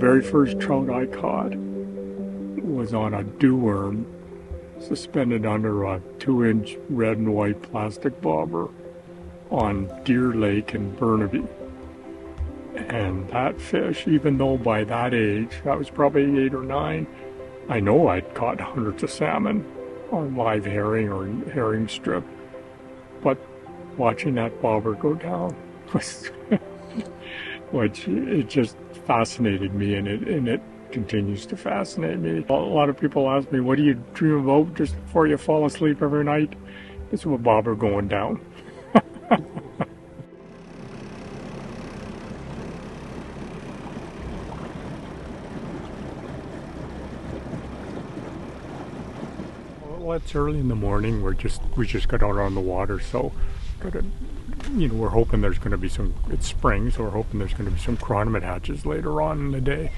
very first trout I caught was on a dew worm suspended under a 2-inch red and white plastic bobber on Deer Lake in Burnaby. And that fish, even though by that age, I was probably 8 or 9, I know I'd caught hundreds of salmon on live herring or herring strip. But watching that bobber go down was, which it just fascinated me, and it continues to fascinate me. A lot of people ask me, what do you dream about just before you fall asleep every night? It's a bobber going down. Well, it's early in the morning. We just got out on the water, so we're hoping there's going to be some. It's spring, so we're hoping there's going to be some chironomid hatches later on in the day.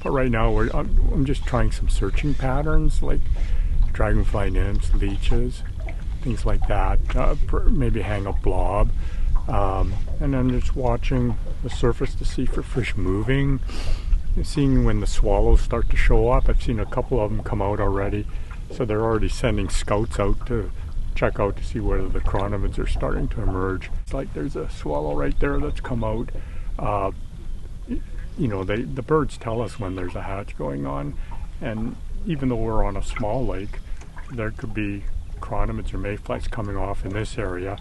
But right now, I'm just trying some searching patterns, like dragonfly nymphs, leeches, things like that. Maybe hang a blob, and I'm just watching the surface to see for fish moving. And seeing when the swallows start to show up. I've seen a couple of them come out already. So they're already sending scouts out to check out to see whether the chironomids are starting to emerge. It's like there's a swallow right there that's come out. The birds tell us when there's a hatch going on, and even though we're on a small lake, there could be chironomids or mayflies coming off in this area,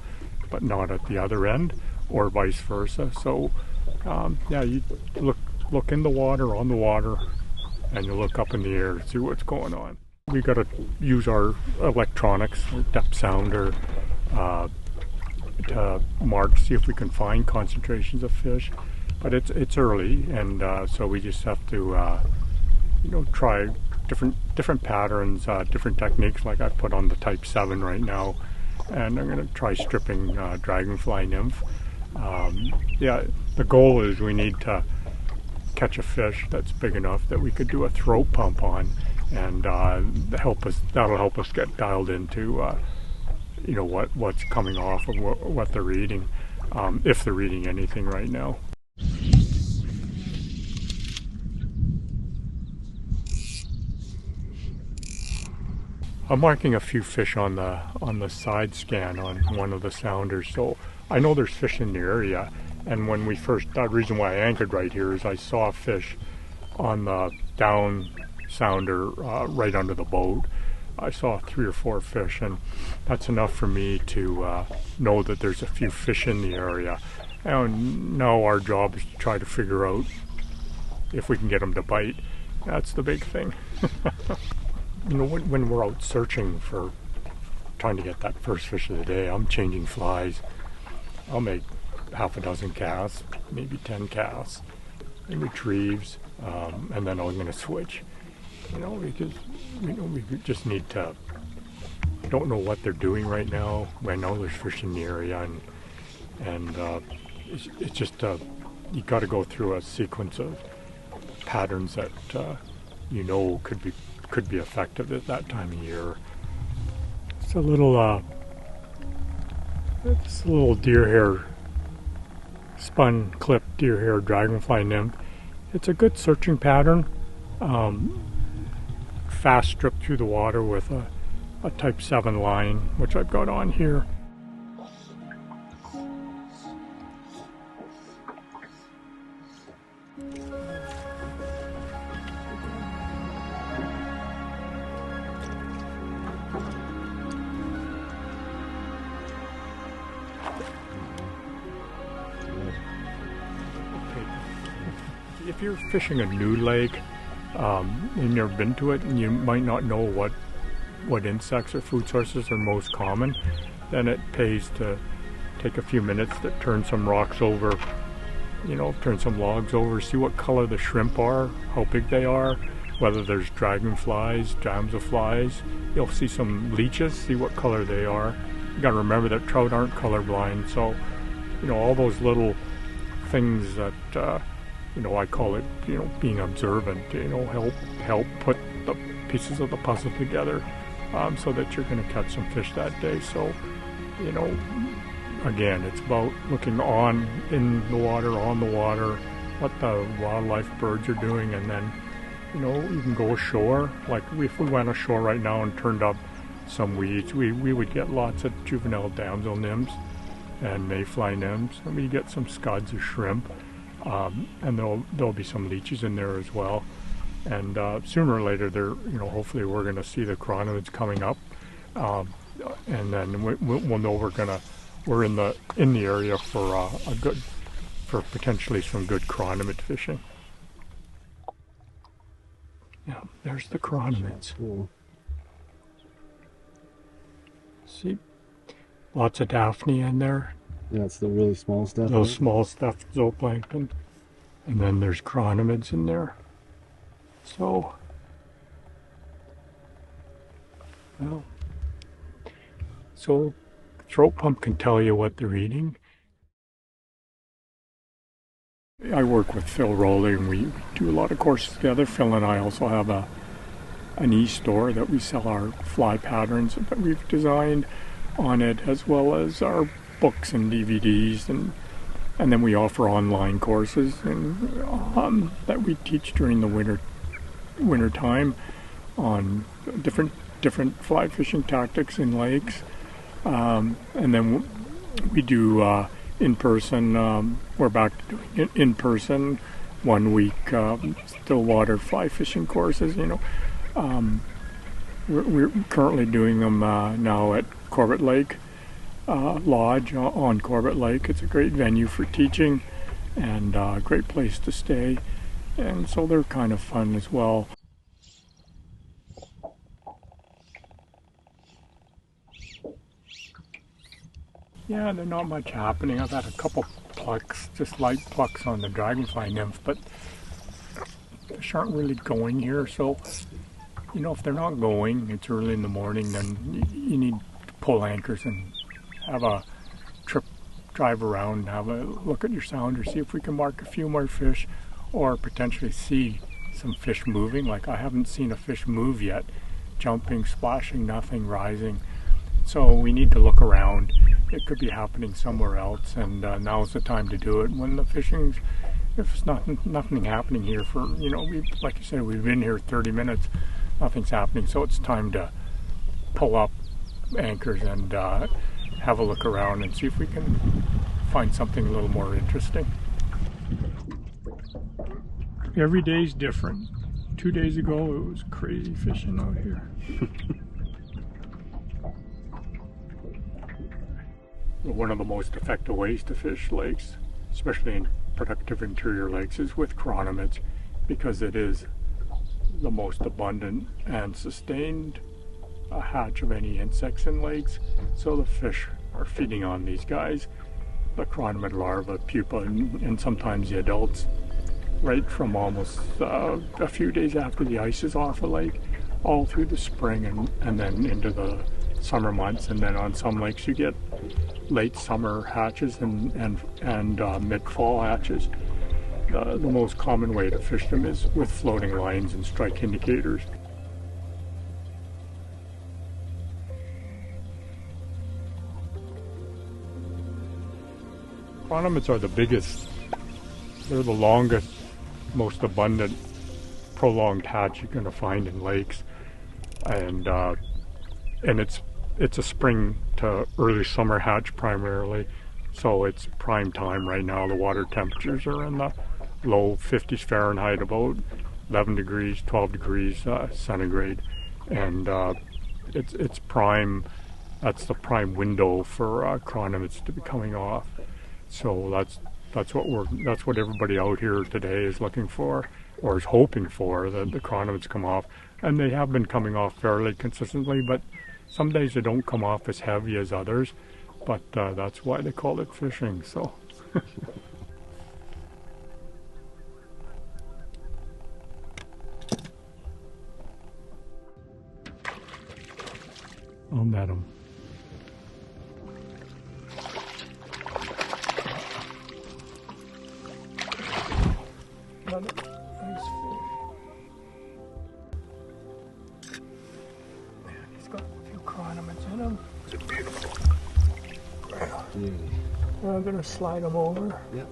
but not at the other end, or vice versa. So you look in the water, on the water, and you look up in the air to see what's going on. We got to use our electronics, depth sounder, to mark, see if we can find concentrations of fish. But it's early, and so we just have to, try different patterns, different techniques. Like I put on the Type 7 right now, and I'm going to try stripping dragonfly nymph. The goal is we need to catch a fish that's big enough that we could do a throat pump on. And that'll help us get dialed into what's coming off of what they're eating, if they're eating anything right now. I'm marking a few fish on the side scan on one of the sounders, so I know there's fish in the area. And when the reason why I anchored right here is I saw a fish on the down sounder right under the boat. I saw 3 or 4 fish, and that's enough for me to know that there's a few fish in the area. And now our job is to try to figure out if we can get them to bite. That's the big thing. When we're out searching for trying to get that first fish of the day, I'm changing flies. I'll make half a dozen casts, maybe 10 casts, and retrieves, and then I'm going to switch. Because we just need to. Don't know what they're doing right now. I know there's fish in the area, and it's just you got to go through a sequence of patterns that could be effective at that time of year. It's a little deer hair, spun clip deer hair dragonfly nymph. It's a good searching pattern. Fast strip through the water with a Type 7 line, which I've got on here. If you're fishing a new lake, you've never been to it, and you might not know what insects or food sources are most common, then it pays to take a few minutes to turn some rocks over, turn some logs over, see what color the shrimp are, how big they are, whether there's dragonflies, damselflies. You'll see some leeches, see what color they are. You gotta remember that trout aren't colorblind, so all those little things that I call it, being observant, help put the pieces of the puzzle together, so that you're going to catch some fish that day. So, again, it's about looking in the water, on the water, what the wildlife birds are doing, and then, you know, you can go ashore. Like if we went ashore right now and turned up some weeds, we would get lots of juvenile damsel nymphs and mayfly nymphs, and we get some scuds or shrimp, and there'll be some leeches in there as well. And sooner or later, you know, hopefully we're going to see the chironomids coming up, and then we'll know we're in the area for potentially some good chironomid fishing. Yeah, there's the chironomids. Cool. See, lots of Daphne in there. Yeah, it's the really small stuff. Those right? small stuff, zooplankton. And then there's chironomids in there. So, well, so throat pump can tell you what they're eating. I work with Phil Rowley, and we do a lot of courses together. Phil and I also have an e-store that we sell our fly patterns that we've designed on it, as well as our books and DVDs, and then we offer online courses and that we teach during the winter time on different fly fishing tactics in lakes, and then we do in person. We're back to doing it in person 1 week stillwater fly fishing courses. You know, we're currently doing them now at Corbett Lake Lodge on Corbett Lake. It's a great venue for teaching and a great place to stay, and so they're kind of fun as well. Yeah, there's not much happening. I've had a couple plucks, just light plucks on the dragonfly nymph, but fish aren't really going here. So, you know, if they're not going, it's early in the morning, then you need to pull anchors and have a trip, drive around, have a look at your sounder, see if we can mark a few more fish, or potentially see some fish moving. Like, I haven't seen a fish move yet, jumping, splashing, nothing, rising. So we need to look around. It could be happening somewhere else, and now's the time to do it. When the fishing's, if it's nothing happening here for, you know, like you said, we've been here 30 minutes, nothing's happening, so it's time to pull up anchors and have a look around and see if we can find something a little more interesting. Every day's different. 2 days ago it was crazy fishing out here. One of the most effective ways to fish lakes, especially in productive interior lakes, is with chironomids, because it is the most abundant and sustained hatch of any insects in lakes. So the fish are feeding on these guys, the chironomid larvae, pupa, and sometimes the adults, right from almost a few days after the ice is off a lake, all through the spring and then into the summer months. And then on some lakes you get late summer hatches and mid-fall hatches. The most common way to fish them is with floating lines and strike indicators. Chironomids are the biggest. They're the longest, most abundant, prolonged hatch you're going to find in lakes, and it's a spring to early summer hatch primarily, so it's prime time right now. The water temperatures are in the low 50s Fahrenheit, about 11 degrees, 12 degrees centigrade, and it's prime. That's the prime window for chironomids to be coming off. So that's what everybody out here today is looking for, or is hoping for, that the chironomids come off, and they have been coming off fairly consistently, but some days they don't come off as heavy as others, but that's why they call it fishing. So. I'll net them. Another nice fish. Man, he's got a few chironomids in him. Yeah. I'm going to slide them over. Yep.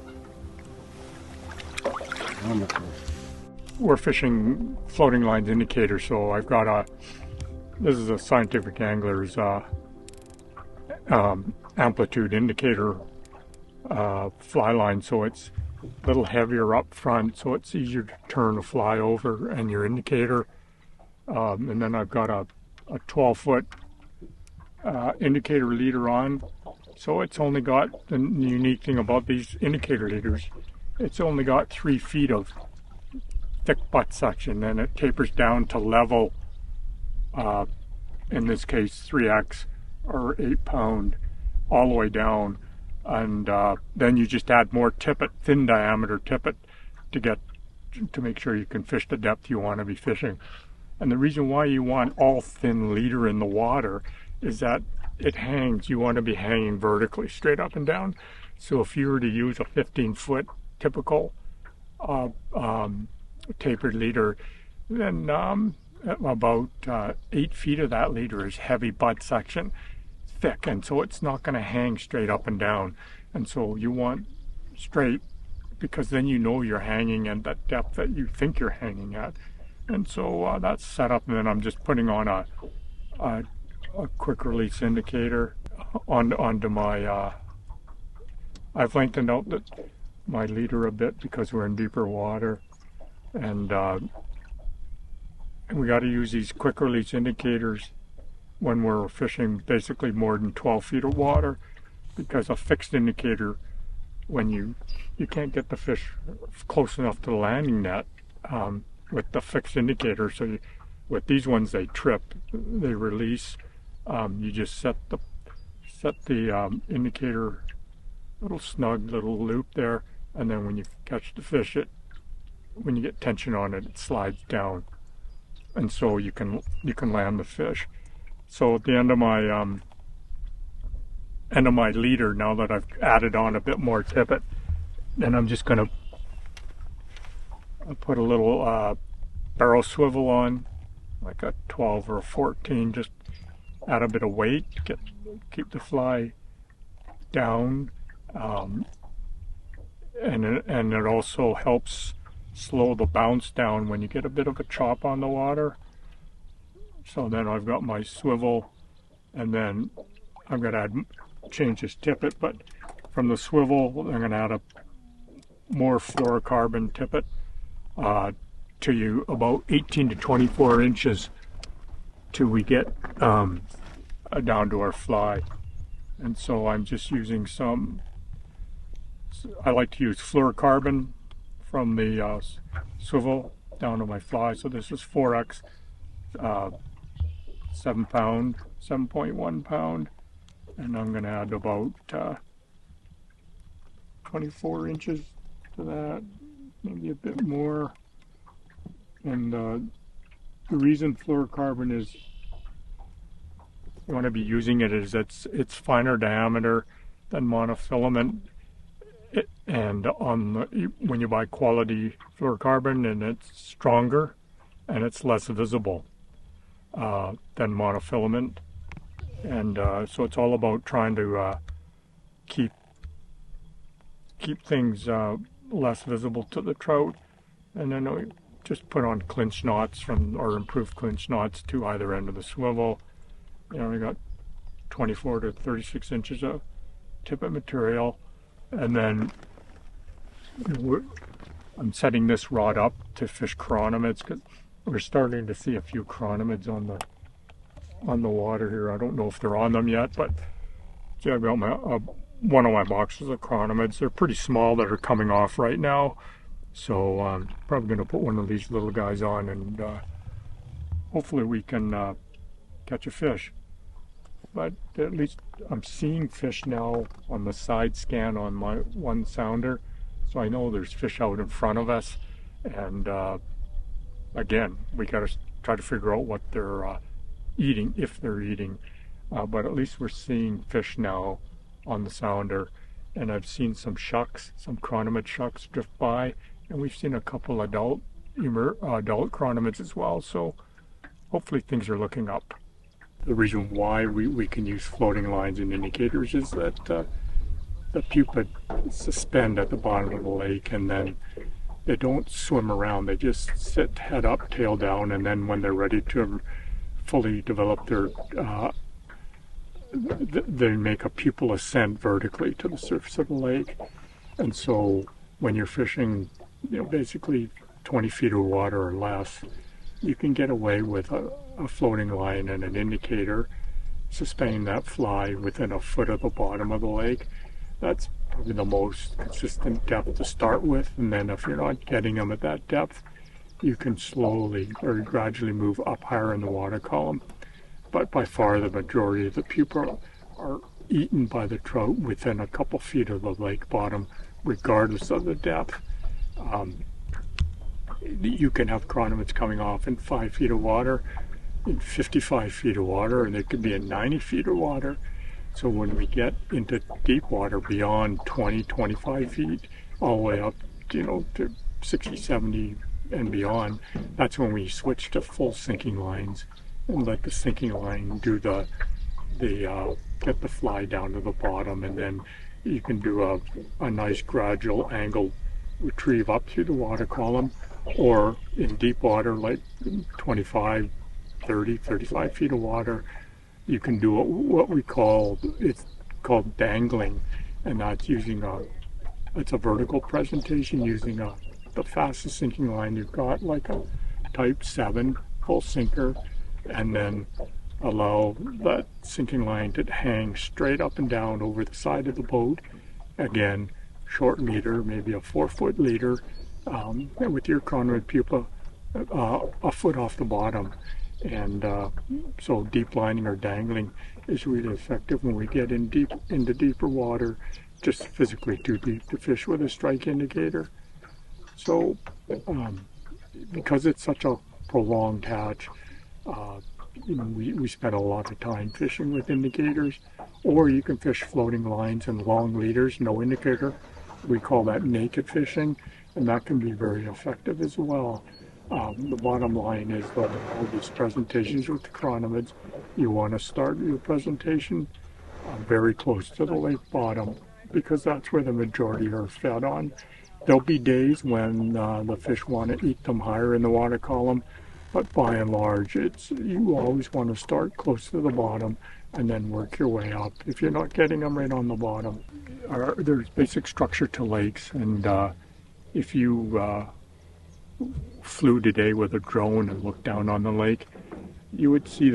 We're fishing floating lines indicator, so I've got this is a Scientific Angler's amplitude indicator fly line, so it's a little heavier up front, so it's easier to turn a fly over and your indicator. And then I've got a 12-foot indicator leader on, so it's only got, the unique thing about these indicator leaders, it's only got 3 feet of thick butt section, and it tapers down to level, in this case 3X or 8 pound, all the way down. And then you just add more tippet, thin diameter tippet, to make sure you can fish the depth you want to be fishing. And the reason why you want all thin leader in the water is that it hangs. You want to be hanging vertically, straight up and down. So if you were to use a 15-foot typical tapered leader, then about 8 feet of that leader is heavy butt section, thick, and so it's not going to hang straight up and down. And so you want straight, because then you know you're hanging at that depth that you think you're hanging at. And so that's set up, and then I'm just putting on a quick release indicator onto my I've lengthened out my leader a bit because we're in deeper water, and we got to use these quick release indicators when we're fishing basically more than 12 feet of water, because a fixed indicator, when you can't get the fish close enough to the landing net with the fixed indicator. So with these ones, they trip, they release. You just set the indicator little snug little loop there, and then when you catch the fish, when you get tension on it, it slides down, and so you can land the fish. So at the end of my leader, now that I've added on a bit more tippet, then I'm just going to put a little barrel swivel on, like a 12 or a 14, just add a bit of weight, keep the fly down, and it also helps slow the bounce down when you get a bit of a chop on the water. So then I've got my swivel, and then I'm going to change this tippet, but from the swivel I'm going to add a more fluorocarbon tippet to about 18 to 24 inches till we get down to our fly. And so I'm just using I like to use fluorocarbon from the swivel down to my fly. So this is 4X 7 pound, 7.1 pound, and I'm going to add about 24 inches to that, maybe a bit more. And the reason fluorocarbon is you want to be using it is it's finer diameter than monofilament, and when you buy quality fluorocarbon, and it's stronger and it's less visible than monofilament, and so it's all about trying to keep things less visible to the trout. And then we just put on clinch knots or improved clinch knots to either end of the swivel. We got 24 to 36 inches of tippet material, and then I'm setting this rod up to fish chironomids, because we're starting to see a few chironomids on the water here. I don't know if they're on them yet, but see, I've got one of my boxes of chironomids. They're pretty small that are coming off right now, so I'm probably going to put one of these little guys on, and hopefully we can catch a fish. But at least I'm seeing fish now on the side scan on my one sounder, so I know there's fish out in front of us. And again, we got to try to figure out what they're eating, if they're eating. But at least we're seeing fish now on the sounder, and I've seen some shucks, some chironomid shucks drift by, and we've seen a couple adult chironomids as well. So hopefully things are looking up. The reason why we can use floating lines and indicators is that the pupa suspend at the bottom of the lake, and then they don't swim around. They just sit head up, tail down, and then when they're ready to fully develop their, they make a pupil ascent vertically to the surface of the lake. And so when you're fishing, basically 20 feet of water or less, you can get away with a floating line and an indicator, suspending that fly within a foot of the bottom of the lake. That's probably the most consistent depth to start with, and then if you're not getting them at that depth, you can slowly or gradually move up higher in the water column. But by far the majority of the pupae are eaten by the trout within a couple feet of the lake bottom, regardless of the depth. You can have chironomids coming off in 5 feet of water, in 55 feet of water, and they could be in 90 feet of water. So when we get into deep water beyond 20, 25 feet, all the way up, to 60, 70 and beyond, that's when we switch to full sinking lines and let the sinking line do get the fly down to the bottom, and then you can do a nice gradual angle retrieve up through the water column, or in deep water like 25, 30, 35 feet of water, you can do it's called dangling, and that's using it's a vertical presentation using the fastest sinking line you've got, like a type 7 full sinker, and then allow that sinking line to hang straight up and down over the side of the boat. Again, short leader, maybe a 4-foot leader, with your chironomid pupa a foot off the bottom. And so deep lining or dangling is really effective when we get into deeper water, just physically too deep to fish with a strike indicator. So because it's such a prolonged hatch, we spend a lot of time fishing with indicators, or you can fish floating lines and long leaders, no indicator. We call that naked fishing, and that can be very effective as well. The bottom line is that all these presentations with the chironomids, you want to start your presentation very close to the lake bottom, because that's where the majority are fed on. There'll be days when the fish want to eat them higher in the water column, but by and large, you always want to start close to the bottom and then work your way up if you're not getting them right on the bottom. There's basic structure to lakes, and if you flew today with a drone and looked down on the lake, you would see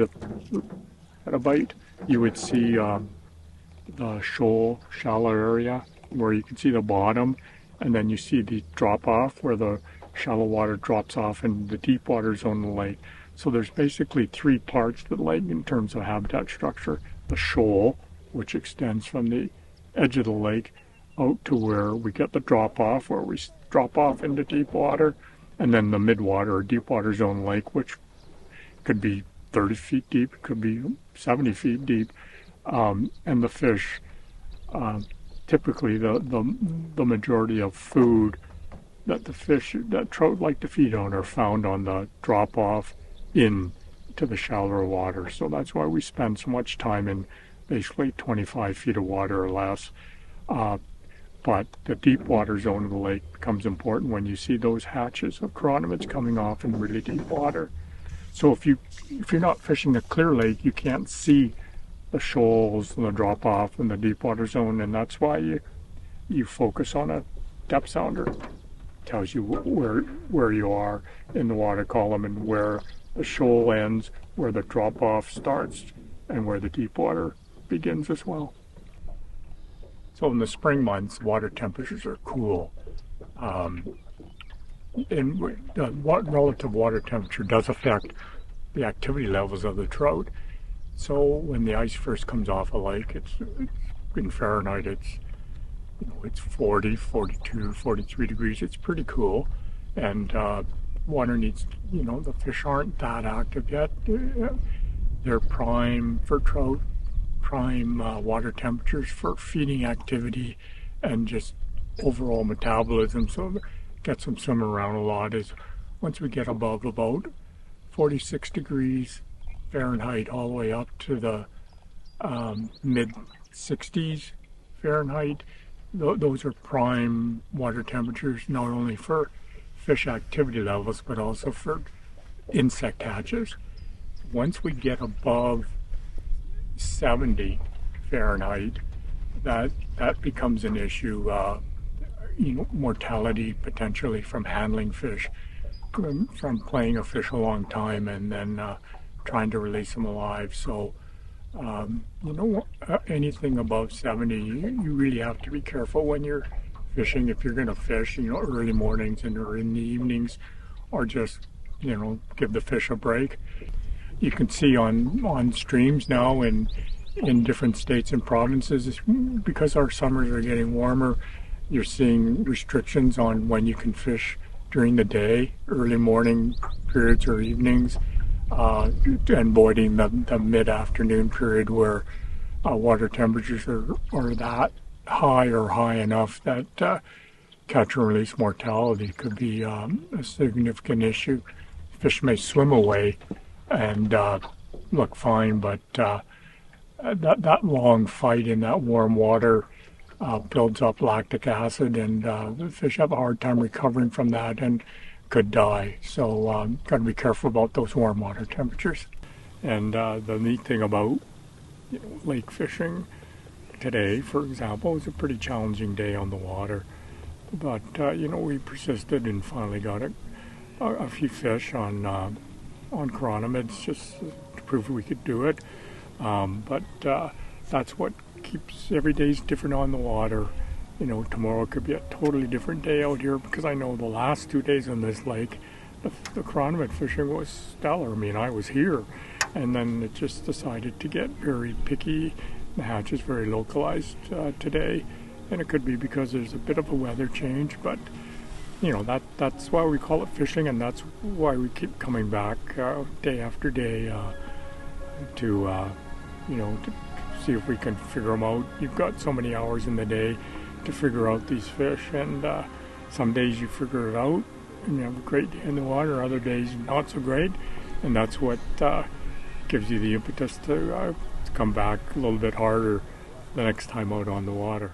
you would see the shoal, shallow area where you can see the bottom, and then you see the drop off where the shallow water drops off in the deep water zone of the lake. So there's basically 3 parts to the lake in terms of habitat structure. The shoal, which extends from the edge of the lake out to where we get the drop off, where we drop off into deep water, and then the mid-water or deep water zone lake, which could be 30 feet deep, it could be 70 feet deep, and the fish, typically the majority of food that trout like to feed on are found on the drop-off into the shallower water. So that's why we spend so much time in basically 25 feet of water or less. But the deep water zone of the lake becomes important when you see those hatches of chironomids coming off in really deep water. So if you're not fishing a clear lake, you can't see the shoals and the drop off in the deep water zone, and that's why you focus on a depth sounder. It tells you where you are in the water column and where the shoal ends, where the drop off starts, and where the deep water begins as well. So in the spring months, water temperatures are cool. And the relative water temperature does affect the activity levels of the trout. So when the ice first comes off a lake, it's in Fahrenheit, it's 40, 42, 43 degrees. It's pretty cool. And water needs, the fish aren't that active yet. They're prime for trout. Prime water temperatures for feeding activity and just overall metabolism, so it gets them swimming around a lot. Is once we get above about 46 degrees Fahrenheit all the way up to the mid 60s Fahrenheit, those are prime water temperatures, not only for fish activity levels, but also for insect hatches. Once we get above 70 Fahrenheit, that becomes an issue. Mortality potentially from handling fish, from playing a fish a long time and then trying to release them alive. So, anything above 70, you really have to be careful when you're fishing. If you're going to fish, early mornings and or in the evenings, or just, give the fish a break. You can see on streams now in different states and provinces, because our summers are getting warmer, you're seeing restrictions on when you can fish during the day, early morning periods or evenings, and avoiding the mid-afternoon period where water temperatures are that high or high enough that catch and release mortality could be a significant issue. Fish may swim away and look fine, but that long fight in that warm water builds up lactic acid, and the fish have a hard time recovering from that and could die. So got to be careful about those warm water temperatures. And the neat thing about lake fishing today, for example, was a pretty challenging day on the water. But we persisted and finally got a few fish on chironomids just to prove we could do it. But that's what keeps every day's different on the water. Tomorrow could be a totally different day out here, because I know the last 2 days on this lake, the chironomid fishing was stellar. I mean, I was here, and then it just decided to get very picky. The hatch is very localized today, and it could be because there's a bit of a weather change, but that's why we call it fishing, and that's why we keep coming back day after day to see if we can figure them out. You've got so many hours in the day to figure out these fish, and some days you figure it out and you have a great day in the water, other days not so great, and that's what gives you the impetus to come back a little bit harder the next time out on the water.